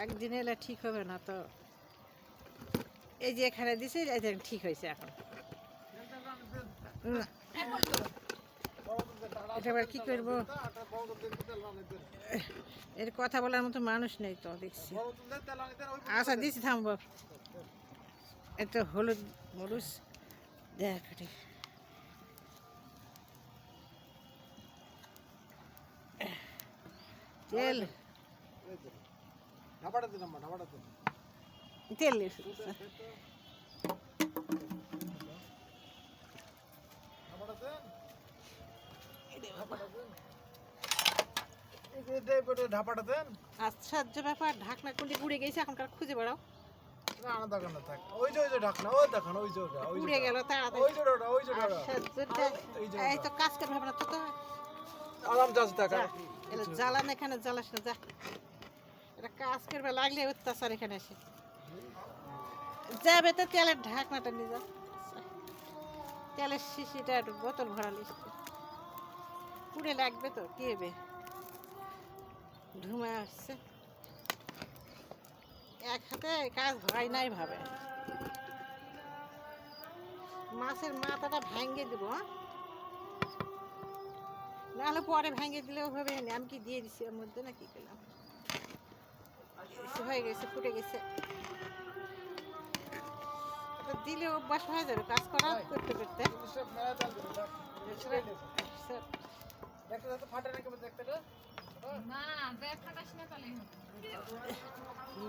একদিনে এলে ঠিক হবে না তো। এই যে এখানে দিছে ঠিক হয়েছে এখন। এটা আবার কি করবো, এর কথা বলার মতো মানুষ নেই তো দেখছি। আচ্ছা দিছি, থামবো। এত হলুদ মরুচ দেখ তেল তেল আশ্চর্য ব্যাপার, ঢাকনা কোনটি উড়ে গেছে, এখনকার খুঁজে বেড়াও। উড়ে গেল তাড়াতাড়ি। এই তো কাজ করবে না তো, জ্বালান এখানে জ্বালাস না, যা। এটা কাজ করবে লাগলে অত্যাচার এখানে এসে যাবে। তো তেলের ঢাকনাটা নিয়ে যা, তেলের শিশিটা একটু বোতল ভরালিস, পুড়ে লাগবে তো কি হবে। ধুমা আসছে, এক হাতে কাজ হয় নাই ভাবে। মাছের মাথাটা ভেঙে দিব, নাহলে পরে ভেঙে দিলেও হবে। আমি কি দিয়ে দিছি ওর মধ্যে না কি করলাম, হয়ে গেছে, ফুটে গেছে। দিলে অভ্যাস হয়ে যাবে কাজ করা করতে করতে।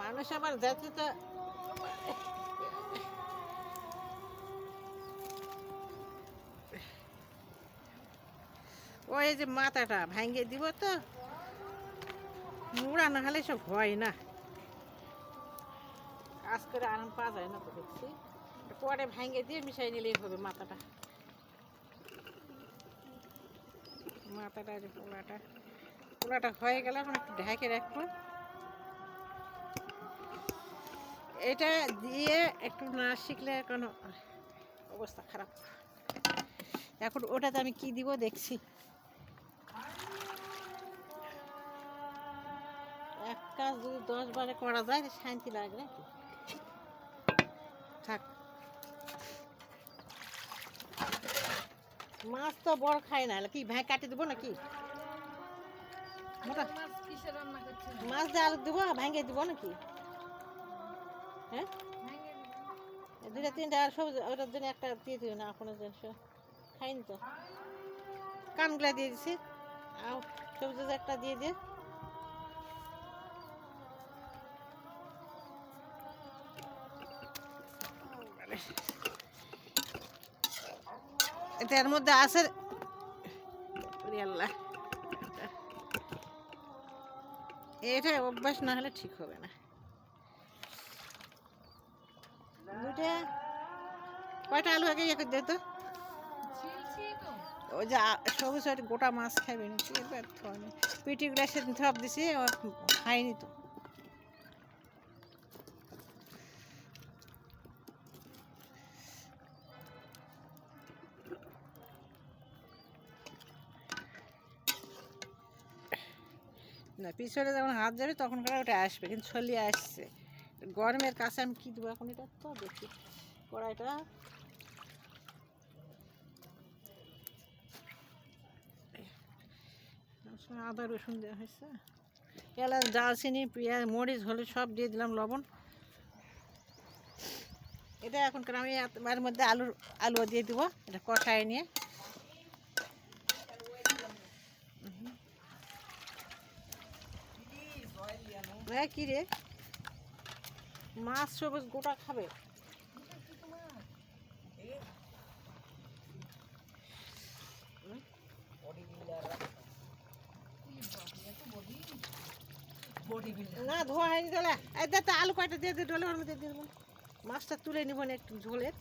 মানুষ আবার যাচ্ছে তো ওই যে মাথাটা ভেঙে দিব তো, মুড়া না হলে সব হয় না, কাজ করে আরাম পাওয়া যায় না তো দেখছি। পরে ভেঙে দিয়ে মিশাই নিলেই হবে মাথাটা। মাথাটা যে পোলাটা হয়ে গেলে এখন একটু ঢেকে রাখবো। এটা দিয়ে একটু না শিখলে কোনো অবস্থা খারাপ। এখন ওটাতে আমি কি দিব দেখছি। এক কাজ যদি 10 বারে করা যায় শান্তি লাগে নাকি। থাক, মাছ তো বড় খাই না, কি ভাই কাটি দেবো নাকি? মাছ দিয়ে আলু দেবো, ভেঙে দিব নাকি? হ্যাঁ, 2-3টা আর সবজি ওটার জন্য একটা দিয়ে দিও না, আপনার জন্য খাইনি তো। কানগুলা দিয়ে দিছি, আর সবজি একটা দিয়ে দিয়ে। এর মধ্যে আছে আল্লাহ, এটা অভ্যাস না হলে ঠিক হবে না। কয়টা আলু আগে ইয়ে করে দে তো, ওই যে সবুজ গোটা মাছ খাইবে নাকি, পিটিগুলা সেদিন সব দিছি, খাইনি তো। না, পিছনে যখন হাত যাবে তখন করে ওটা আসবে, কিন্তু ছলিয়ে আসছে। গরমের কাছে আমি কী দেবো এখন, এটা তো দেখি কড়াইটা। আদা রসুন দেওয়া হয়েছে, এলাচ দারচিনি পেঁয়াজ মরিচ হলুদ সব দিয়ে দিলাম, লবণ। এটা এখনকার আমি এর মধ্যে আলু দিয়ে দিব, এটা কষায় নিয়ে। হ্যাঁ, কি রে, মাছ সবুজ গোটা খাবে? না ধোয়া হয়নি, তাহলে এই দে তো আলু কয়টা দিয়ে দিয়ে ডলে ওর মধ্যে দিয়ে দেবো, মাছটা তুলে নিব না একটু ঝোলের।